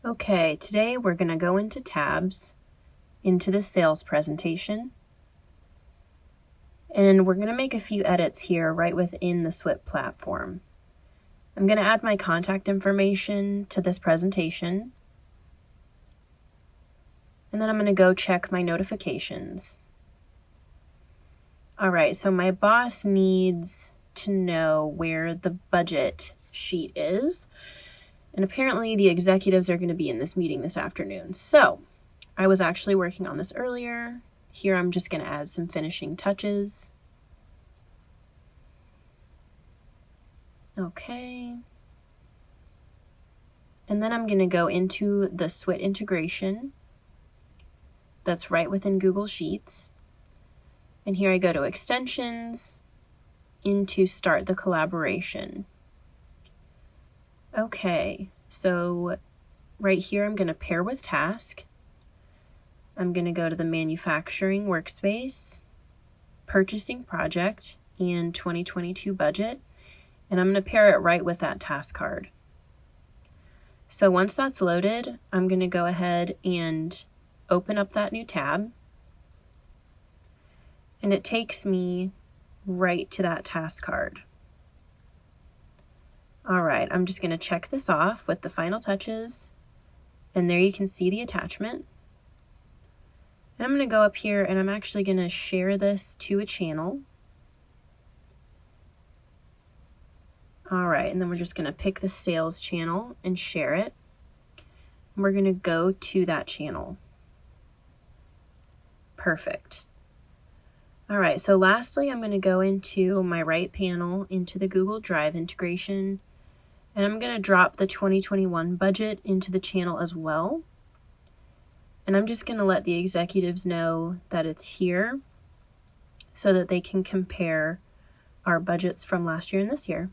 Okay, today we're going to go into tabs, into the sales presentation, and we're going to make a few edits here right within the Swit platform. I'm going to add my contact information to this presentation, and then I'm going to go check my notifications. All right, so my boss needs to know where the budget sheet is. And apparently the executives are going to be in this meeting this afternoon. So I was actually working on this earlier. Here I'm just going to add some finishing touches. Okay. And then I'm going to go into the Swit integration that's right within Google Sheets. And here I go to extensions, into start the collaboration. Okay, so right here I'm going to pair with task. I'm going to go to the manufacturing workspace, purchasing project, and 2022 budget, and I'm going to pair it right with that task card. So once that's loaded, I'm going to go ahead and open up that new tab, and it takes me right to that task card. All right, I'm just going to check this off with the final touches, and there you can see the attachment. And I'm going to go up here and I'm actually going to share this to a channel. All right, and then we're just going to pick the sales channel and share it. And we're going to go to that channel. Perfect. All right, so lastly, I'm going to go into my right panel into the Google Drive integration. And I'm going to drop the 2021 budget into the channel as well. And I'm just going to let the executives know that it's here so that they can compare our budgets from last year and this year.